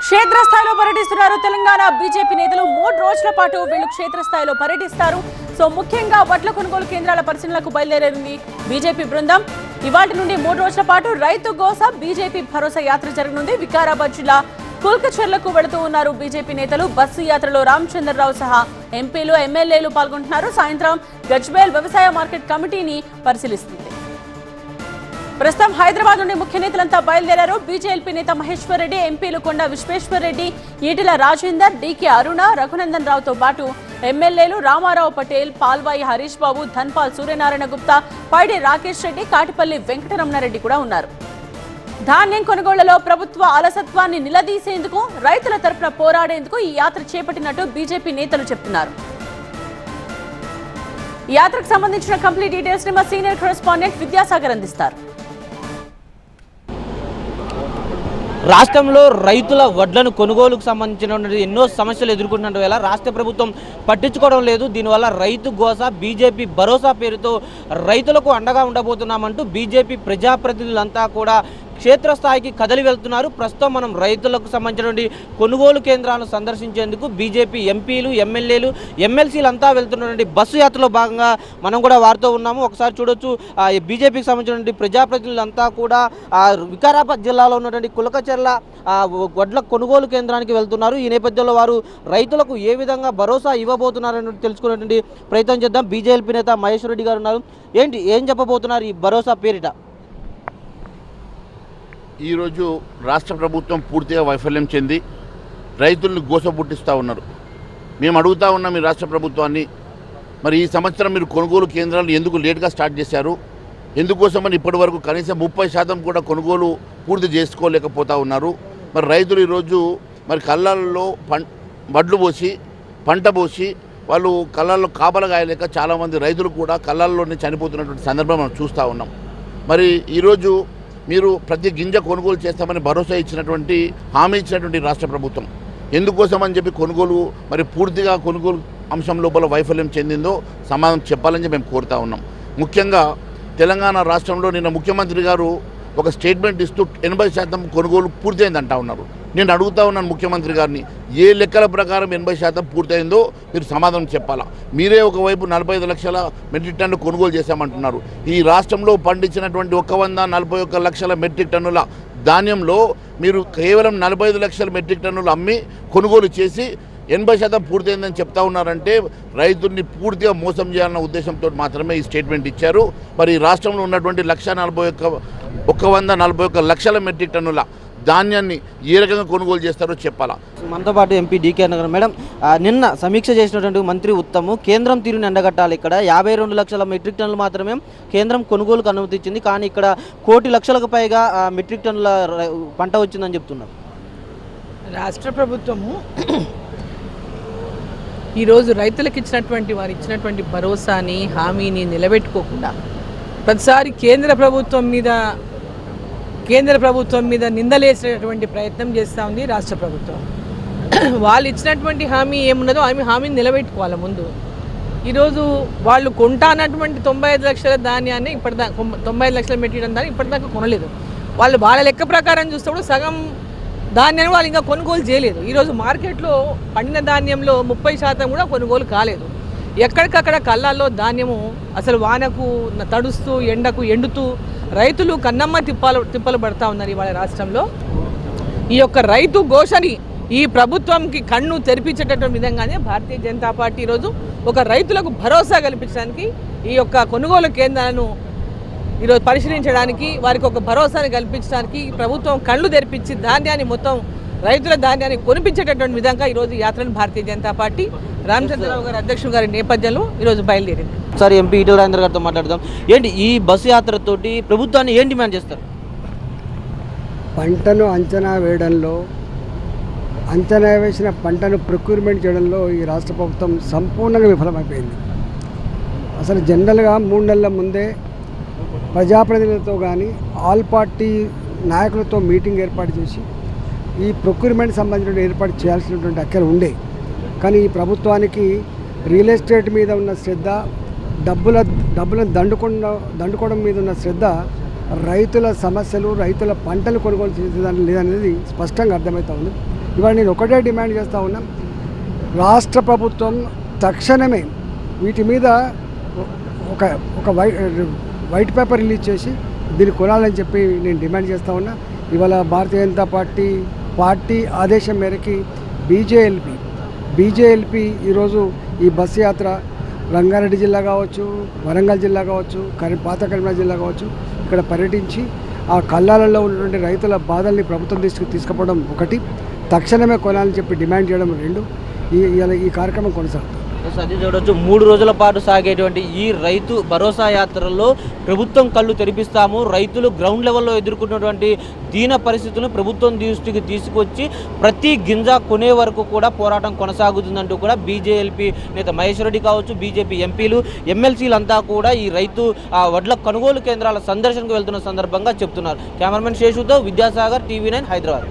క్షేత్రస్థాయిలో పర్యటిస్తున్నారు తెలంగాణ బీజేపీ నేతలు 3 రోజుల పాటు వీళ్ళు క్షేత్రస్థాయిలో పర్యటిస్తారు. సో ముఖ్యంగా వడ్ల కొనుగోలు కేంద్రాల పరిశీలనకు బయలుదేరింది బీజేపీ బృందం. ఇవాటి నుండి 3 రోజుల పాటు రైతు గోస బీజేపీ భరోసా యాత్ర జరగనుంది. వికారాబాద్ జిల్లా కుల్కచర్లకు వెళుతూ ఉన్నారు బీజేపీ నేతలు. బస్సు యాత్రలో రామచంద్రరావు సహా ఎంపీలు ఎమ్మెల్యేలు పాల్గొంటున్నారు. సాయంత్రం గజ్వేల్ వ్యవసాయ మార్కెట్ కమిటీని పరిశీలిస్తుంది. ప్రస్తుతం హైదరాబాద్ నుండి ముఖ్య నేతలంతా బయలుదేరారు. బీజేపీ నేత మహేశ్వర్ రెడ్డి, ఎంపీలు కొండ విశ్వేశ్వర్ రెడ్డి, ఈటెల రాజేందర్, డీకే అరుణ, రఘునందన్ రావుతో పాటు ఎమ్మెల్యేలు రామారావు పటేల్, పాల్వాయి హరీష్ బాబు, ధన్పాల్ సూర్యనారాయణ గుప్తా, పైడి రాకేష్ రెడ్డి, కాటిపల్లి వెంకటరమణారెడ్డి కూడా ఉన్నారు. ధాన్యం కొనుగోళ్లలో ప్రభుత్వ అలసత్వాన్ని నిలదీసేందుకు రైతుల తరపున పోరాడేందుకు ఈ యాత్ర చేపట్టినట్టు బీజేపీ నేతలు చెప్తున్నారు. ఈ యాత్రకు సంబంధించిన కంప్లీట్ డీటెయిల్స్ ని మా సీనియర్ కరెస్పాండెంట్ విద్యాసాగర్ అందిస్తారు. రాష్ట్రంలో రైతుల వడ్లను కొనుగోలుకు సంబంధించిన ఎన్నో సమస్యలు ఎదుర్కొంటున్న వేళ రాష్ట్ర ప్రభుత్వం పట్టించుకోవడం లేదు. దీనివల్ల రైతు గోస బీజేపీ భరోసా పేరుతో రైతులకు అండగా ఉండబోతున్నామంటూ బీజేపీ ప్రజాప్రతినిధులంతా కూడా క్షేత్రస్థాయికి కదలి వెళ్తున్నారు. ప్రస్తుతం మనం రైతులకు సంబంధించినటువంటి కొనుగోలు కేంద్రాలను సందర్శించేందుకు బీజేపీ ఎంపీలు, ఎమ్మెల్యేలు, ఎమ్మెల్సీలంతా వెళ్తున్నటువంటి బస్సు యాత్రలో భాగంగా మనం కూడా వారితో ఉన్నాము. ఒకసారి చూడొచ్చు, బీజేపీకి సంబంధించినటువంటి ప్రజాప్రతినిధులంతా కూడా వికారాబాద్ జిల్లాలో ఉన్నటువంటి కులకచర్ల వడ్ల కొనుగోలు కేంద్రానికి వెళ్తున్నారు. ఈ నేపథ్యంలో వారు రైతులకు ఏ విధంగా భరోసా ఇవ్వబోతున్నారని తెలుసుకునేటువంటి ప్రయత్నం చేద్దాం. బీజేపీ నేత మహేశ్వర్ రెడ్డి గారు ఉన్నారు. ఏం చెప్పబోతున్నారు ఈ భరోసా పేరిట? ఈరోజు రాష్ట్ర ప్రభుత్వం పూర్తిగా వైఫల్యం చెంది రైతులను గోసపుట్టిస్తూ ఉన్నారు. మేము అడుగుతూ ఉన్నాం ఈ రాష్ట్ర ప్రభుత్వాన్ని, మరి ఈ సంవత్సరం మీరు కొనుగోలు కేంద్రాలు ఎందుకు లేట్గా స్టార్ట్ చేశారు? ఎందుకోసమని ఇప్పటి వరకు కనీసం 30% కూడా కొనుగోలు పూర్తి చేసుకోలేకపోతూ ఉన్నారు. మరి రైతులు ఈరోజు మరి కళ్ళల్లో వడ్లు పోసి పంట పోసి వాళ్ళు కళ్ళల్లో కాపలు కాయలేక చాలామంది రైతులు కూడా కళ్ళల్లోనే చనిపోతున్నటువంటి సందర్భం మనం చూస్తూ ఉన్నాం. మరి ఈరోజు మీరు ప్రతి గింజ కొనుగోలు చేస్తామని భరోసా ఇచ్చినటువంటి హామీ ఇచ్చినటువంటి రాష్ట్ర ప్రభుత్వం ఎందుకోసం అని చెప్పి కొనుగోలు మరి పూర్తిగా కొనుగోలు అంశం లోపల వైఫల్యం చెందిందో సమాధానం చెప్పాలని చెప్పి మేము కోరుతా ఉన్నాం. ముఖ్యంగా తెలంగాణ రాష్ట్రంలో నిన్న ముఖ్యమంత్రి గారు ఒక స్టేట్మెంట్ ఇస్తూ 80% కొనుగోలు పూర్తయిందంటా ఉన్నారు. నేను అడుగుతా ఉన్నాను ముఖ్యమంత్రి గారిని, ఏ లెక్కల ప్రకారం 80% పూర్తయిందో మీరు సమాధానం చెప్పాలా. మీరే ఒకవైపు 45 లక్షల మెట్రిక్ టన్ను కొనుగోలు చేశామంటున్నారు. ఈ రాష్ట్రంలో పండించినటువంటి 141 లక్షల మెట్రిక్ టన్నుల ధాన్యంలో మీరు కేవలం 45 లక్షల మెట్రిక్ టన్నులు అమ్మి కొనుగోలు చేసి 80% పూర్తయిందని చెప్తా ఉన్నారంటే రైతుల్ని పూర్తిగా మోసం చేయాలన్న ఉద్దేశంతో మాత్రమే ఈ స్టేట్మెంట్ ఇచ్చారు. మరి ఈ రాష్ట్రంలో ఉన్నటువంటి 141 లక్షల మెట్రిక్ టన్నుల ధాన్యాన్ని ఏ రకంగా కొనుగోలు చేస్తారో చెప్పాలా. మనతో పాటు ఎంపీ డీకే నగర్ మేడం, నిన్న సమీక్ష చేసినటువంటి మంత్రి ఉత్తమ్ కేంద్రం తీరుని ఎండగట్టాలి. ఇక్కడ 52 లక్షల మెట్రిక్ టన్నులు మాత్రమే కేంద్రం కొనుగోలుకు అనుమతి ఇచ్చింది, కానీ ఇక్కడ 1 కోటి లక్షలకు పైగా మెట్రిక్ టన్నుల పంట వచ్చిందని చెప్తున్నారు. రాష్ట్ర ప్రభుత్వము ఈరోజు రైతులకు వారు ఇచ్చినటువంటి భరోసాని హామీని నిలబెట్టుకోకుండా ప్రతిసారి కేంద్ర ప్రభుత్వం మీద నిందలేసేటటువంటి ప్రయత్నం చేస్తూ ఉంది రాష్ట్ర ప్రభుత్వం. వాళ్ళు ఇచ్చినటువంటి హామీ ఏమున్నదో హామీని నిలబెట్టుకోవాలి. ముందు ఈరోజు వాళ్ళు కొంటానటువంటి 95 లక్షల ధాన్యాన్ని 95 లక్షల మెట్రిక్ టన్ ధాన్యం ఇప్పటిదాకా కొనలేదు. వాళ్ళ లెక్క ప్రకారం చూస్తే సగం ధాన్యాన్ని వాళ్ళు ఇంకా కొనుగోలు చేయలేదు. ఈరోజు మార్కెట్లో పండిన ధాన్యంలో 30% కూడా కొనుగోలు కాలేదు. ఎక్కడికక్కడ కళ్ళాల్లో ధాన్యము అసలు వానకు తడుస్తూ ఎండకు ఎండుతూ రైతులు కన్నమ్మ తిప్పలు పడతా ఉన్నారు. ఇవాళ రాష్ట్రంలో ఈ యొక్క రైతు ఘోషని ఈ ప్రభుత్వంకి కన్ను తెరిపించేటటువంటి విధంగానే భారతీయ జనతా పార్టీ ఈరోజు ఒక రైతులకు భరోసా కల్పించడానికి ఈ యొక్క కొనుగోలు కేంద్రాలను ఈరోజు పరిశీలించడానికి, వారికి ఒక భరోసాని కల్పించడానికి ప్రభుత్వం కళ్ళు తెరిపించి రైతుల ధాన్యాన్ని కొనిపించేటటువంటి విధంగా ఈరోజు యాత్రను భారతీయ జనతా పార్టీ రామచంద్రరావు గారి అధ్యక్షుడు గారి నేపథ్యంలో ఈరోజు బయలుదేరింది. సార్, ఎంపీ ఈటెల రాజేందర్ గారితో మాట్లాడదాం. ఈ బస్సు యాత్రతోటి ప్రభుత్వాన్ని ఏం డిమాండ్ చేస్తారు? పంటను అంచనా వేయడంలో, అంచనా వేసిన పంటను ప్రొక్యూర్మెంట్ చేయడంలో ఈ రాష్ట్ర ప్రభుత్వం సంపూర్ణంగా విఫలమైపోయింది. అసలు జనరల్గా 3 నెలల ముందే ప్రజాప్రతినిధులతో కానీ ఆల్ పార్టీ నాయకులతో మీటింగ్ ఏర్పాటు చేసి ఈ ప్రొక్యూర్మెంట్ సంబంధించిన ఏర్పాటు చేయాల్సినటువంటి అక్కర ఉండే. కానీ ఈ ప్రభుత్వానికి రియల్ ఎస్టేట్ మీద ఉన్న శ్రద్ధ, డబ్బులను దండుకోవడం మీద ఉన్న శ్రద్ధ రైతుల సమస్యలు, రైతుల పంటలు కొనుగోలు చేసేదాన్ని లేదనేది స్పష్టంగా అర్థమవుతా ఉంది. ఇవాళ నేను ఒకటే డిమాండ్ చేస్తూ ఉన్నా, రాష్ట్ర ప్రభుత్వం తక్షణమే వీటి మీద ఒక ఒక వైట్ పేపర్ రిలీజ్ చేసి దీన్ని కొనాలని చెప్పి నేను డిమాండ్ చేస్తూ ఉన్నా. ఇవాళ భారతీయ జనతా పార్టీ ఆదేశం మేరకి బీజేఎల్పీ ఈరోజు ఈ బస్సు యాత్ర రంగారెడ్డి జిల్లా కావచ్చు, వరంగల్ జిల్లా కావచ్చు, పాత కరీంనగర్ జిల్లా కావచ్చు, ఇక్కడ పర్యటించి ఆ కల్లాలలో ఉన్నటువంటి రైతుల బాధల్ని ప్రభుత్వం తీసుకుపోవడం ఒకటి, తక్షణమే కొనాలని చెప్పి డిమాండ్ చేయడం రెండు. ఈ కార్యక్రమం కొనసాగుతుంది. అది చూడవచ్చు, 3 రోజుల పాటు సాగేటువంటి ఈ రైతు భరోసా యాత్రలో ప్రభుత్వం కళ్ళు తెరిపిస్తాము, రైతులు గ్రౌండ్ లెవెల్లో ఎదుర్కొన్నటువంటి దీన పరిస్థితులను ప్రభుత్వం దృష్టికి తీసుకొచ్చి ప్రతి గింజ కొనే వరకు కూడా పోరాటం కొనసాగుతుందంటూ కూడా బీజేఎల్పీ నేత మహేశ్వర్ రెడ్డి కావచ్చు, బీజేపీ ఎంపీలు, ఎమ్మెల్సీలంతా కూడా ఈ రైతు వడ్ల కొనుగోలు కేంద్రాల సందర్శనకు వెళ్తున్న సందర్భంగా చెప్తున్నారు. కెమెరామెన్ శేషుతో విద్యాసాగర్, TV9 హైదరాబాద్.